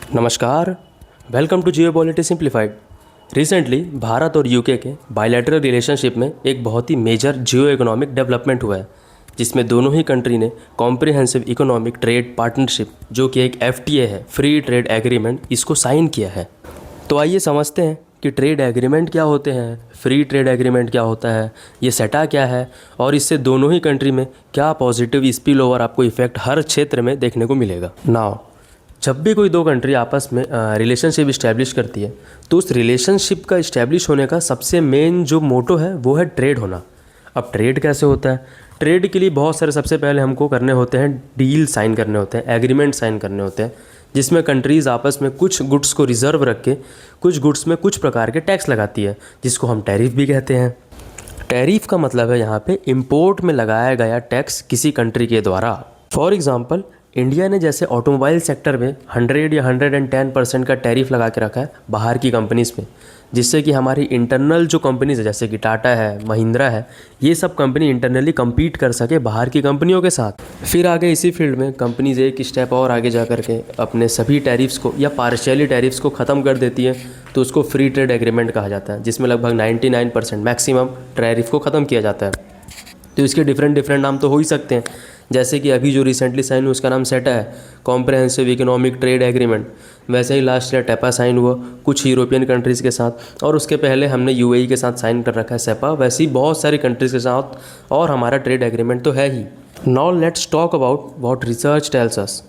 नमस्कार। Welcome to geo politics simplified. Recently Bharat और UK के बायलैटरल रिलेशनशिप में एक बहुत ही मेजर जियो इकोनॉमिक डेवलपमेंट हुआ है, जिसमें दोनों ही कंट्री ने कॉम्प्रिहेंसिव इकोनॉमिक ट्रेड पार्टनरशिप, जो कि एक FTA है, फ्री ट्रेड एग्रीमेंट, इसको साइन किया है। तो आइए समझते हैं कि ट्रेड एग्रीमेंट क्या होते हैं, फ्री ट्रेड एग्रीमेंट क्या होता है, ये सेटा क्या है और इससे दोनों ही कंट्री में क्या पॉजिटिव स्पिल ओवर आपको इफेक्ट हर क्षेत्र में देखने को मिलेगा। नाउ जब भी कोई दो कंट्री आपस में रिलेशनशिप इस्टेब्लिश करती है, तो उस रिलेशनशिप का इस्टेब्लिश होने का सबसे मेन जो मोटो है वो है ट्रेड होना। अब ट्रेड कैसे होता है? ट्रेड के लिए बहुत सारे सबसे पहले हमको करने होते हैं, डील साइन करने होते हैं, एग्रीमेंट साइन करने होते हैं, जिसमें कंट्रीज़ आपस में कुछ गुड्स को रिजर्व रख के कुछ गुड्स में कुछ प्रकार के टैक्स लगाती है, जिसको हम टैरिफ भी कहते हैं। टैरिफ का मतलब है यहाँ पे इंपोर्ट में लगाया गया टैक्स किसी कंट्री के द्वारा। फॉर एग्जांपल, इंडिया ने जैसे ऑटोमोबाइल सेक्टर में 100 या 110% का टैरिफ लगा के रखा है बाहर की कंपनीज़ पे, जिससे कि हमारी इंटरनल जो कंपनीज़ है जैसे कि टाटा है, महिंद्रा है, ये सब कंपनी इंटरनली compete कर सके बाहर की कंपनियों के साथ। फिर आगे इसी फील्ड में कंपनीज़ एक स्टेप और आगे जा कर के अपने सभी टैरिफ्स को या पार्शियली टैरिफ्स को ख़त्म कर देती है, तो उसको फ्री ट्रेड एग्रीमेंट कहा जाता है, जिसमें लगभग 99% मैक्सिमम टैरिफ को ख़त्म किया जाता है। तो इसके डिफरेंट नाम तो हो ही सकते हैं, जैसे कि अभी जो रिसेंटली साइन हुआ उसका नाम सेटा है, कॉम्प्रिहेंसिव इकोनॉमिक ट्रेड एग्रीमेंट। वैसे ही लास्ट ईयर टेपा साइन हुआ कुछ यूरोपियन कंट्रीज़ के साथ, और उसके पहले हमने UAE के साथ साइन कर रखा है सेपा। वैसे ही बहुत सारी कंट्रीज़ के साथ और हमारा ट्रेड एग्रीमेंट तो है ही। Now let's talk about what research tells us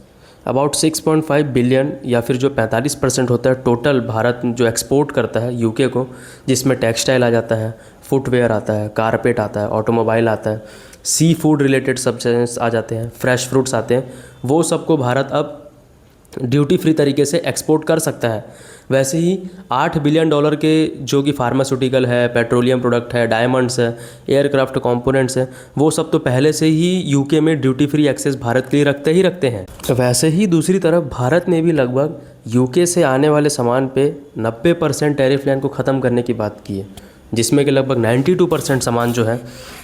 about 6.5 billion, या फिर जो 45% होता है टोटल भारत जो एक्सपोर्ट करता है यूके को, जिसमें टेक्सटाइल आ जाता है, फुटवेयर आता है, कारपेट आता है, ऑटोमोबाइल आता है, सी फूड रिलेटेड सब्सटेंस आ जाते हैं, फ्रेश फ्रूट्स आते हैं, वो सबको भारत अब ड्यूटी फ्री तरीके से एक्सपोर्ट कर सकता है। वैसे ही $8 बिलियन के जो कि फार्मास्यूटिकल है, पेट्रोलियम प्रोडक्ट है, डायमंड्स है, एयरक्राफ्ट कंपोनेंट्स है, वो सब तो पहले से ही यूके में ड्यूटी फ्री एक्सेस भारत के लिए रखते हैं। वैसे ही दूसरी तरफ भारत ने भी लगभग यूके से आने वाले सामान पे 90% टैरिफ लाइन को ख़त्म करने की बात की है, जिसमें कि लगभग 92% सामान जो है,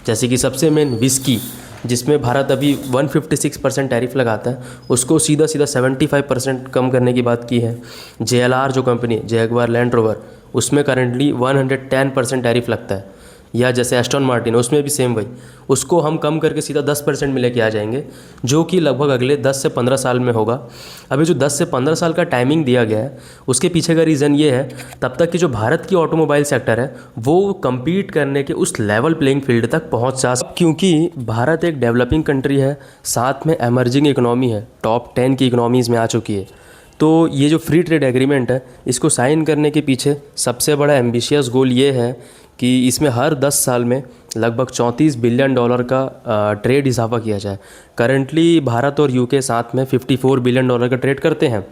जैसे कि सबसे मेन विस्की, जिसमें भारत अभी 156% टैरिफ लगाता है, उसको सीधा 75% कम करने की बात की है। JLR जो कंपनी है, जैगवार लैंड रोवर, उसमें करंटली 110% टैरिफ लगता है। या जैसे एस्टन मार्टिन, उसमें भी सेम वही, उसको हम कम करके सीधा 10% में लेके आ जाएंगे, जो कि लगभग अगले 10 से 15 साल में होगा। अभी जो 10 से 15 साल का टाइमिंग दिया गया है, उसके पीछे का रीज़न ये है, तब तक कि जो भारत की ऑटोमोबाइल सेक्टर है वो compete करने के उस लेवल प्लेइंग फील्ड तक पहुँच जा सके, क्योंकि भारत एक डेवलपिंग कंट्री है, साथ में एमर्जिंग इकोनॉमी है, टॉप 10 की इकोनॉमीज़ में आ चुकी है। तो ये जो फ्री ट्रेड एग्रीमेंट है, इसको साइन करने के पीछे सबसे बड़ा एम्बिशियस गोल ये है कि इसमें हर 10 साल में लगभग $34 बिलियन का ट्रेड इजाफा किया जाए। करंटली भारत और यूके साथ में $54 बिलियन का ट्रेड करते हैं,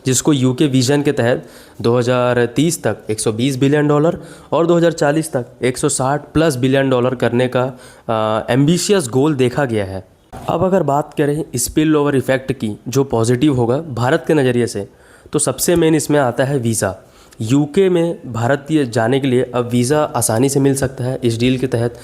जिसको यूके विजन के तहत 2030 तक $120 बिलियन और 2040 तक $160+ बिलियन करने का एम्बिशियस गोल देखा गया है। अब अगर बात करें स्पिल ओवर इफ़ेक्ट की, जो पॉजिटिव होगा भारत के नज़रिए से, तो सबसे मेन इसमें आता है वीज़ा। यूके में भारतीय जाने के लिए अब वीज़ा आसानी से मिल सकता है इस डील के तहत।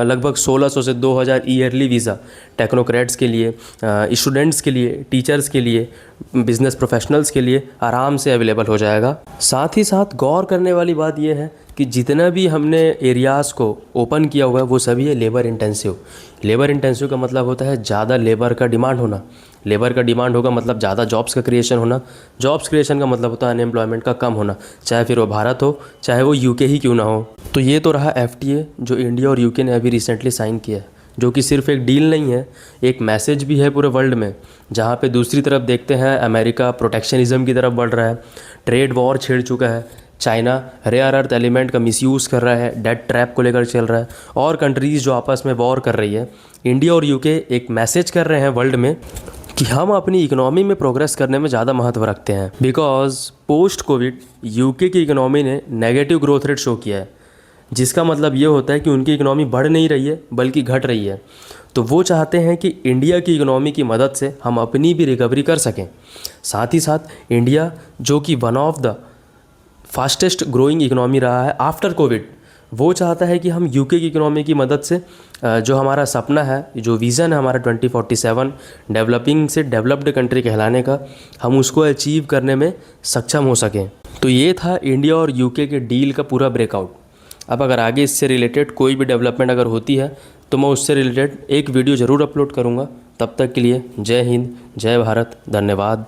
लगभग 1600 से 2000 ईयरली वीज़ा टेक्नोक्रेट्स के लिए, स्टूडेंट्स के लिए, टीचर्स के लिए, बिजनेस प्रोफेशनल्स के लिए आराम से अवेलेबल हो जाएगा। साथ ही साथ गौर करने वाली बात यह है कि जितना भी हमने एरियाज़ को ओपन किया हुआ है वो सभी है लेबर इंटेंसिव। लेबर इंटेंसिव का मतलब होता है ज़्यादा लेबर का डिमांड होना। लेबर का डिमांड होगा मतलब ज़्यादा जॉब्स का क्रिएशन होना। जॉब्स क्रिएशन का मतलब होता है अनएम्प्लॉयमेंट का कम होना, चाहे फिर वो भारत हो चाहे वो यूके ही क्यों ना हो। तो ये तो रहा FTA जो इंडिया और यूके ने अभी रिसेंटली साइन किया है, जो कि सिर्फ एक डील नहीं है, एक मैसेज भी है पूरे वर्ल्ड में। जहाँ पे दूसरी तरफ देखते हैं अमेरिका प्रोटेक्शनिज्म की तरफ बढ़ रहा है, ट्रेड वॉर छेड़ चुका है, चाइना रेयर अर्थ एलिमेंट का मिसयूज़ कर रहा है, डेट ट्रैप को लेकर चल रहा है, और कंट्रीज़ जो आपस में वॉर कर रही है, इंडिया और यूके एक मैसेज कर रहे हैं वर्ल्ड में कि हम अपनी इकोनॉमी में प्रोग्रेस करने में ज़्यादा महत्व रखते हैं। बिकॉज पोस्ट कोविड यूके की इकोनॉमी ने नेगेटिव ग्रोथ रेट शो किया है, जिसका मतलब ये होता है कि उनकी इकोनॉमी बढ़ नहीं रही है बल्कि घट रही है। तो वो चाहते हैं कि इंडिया की इकोनॉमी की मदद से हम अपनी भी रिकवरी कर सकें। साथ ही साथ इंडिया जो कि one of the fastest growing economy रहा है आफ्टर कोविड, वो चाहता है कि हम यूके की इकोनॉमी की मदद से जो हमारा सपना है, जो विज़न है हमारा 2047 डेवलपिंग से डेवलप्ड कंट्री कहलाने का, हम उसको अचीव करने में सक्षम हो सकें। तो ये था इंडिया और यूके के डील का पूरा ब्रेकआउट। अब अगर आगे इससे रिलेटेड कोई भी डेवलपमेंट अगर होती है तो मैं उससे रिलेटेड एक वीडियो ज़रूर अपलोड करूँगा। तब तक के लिए जय हिंद, जय भारत, धन्यवाद।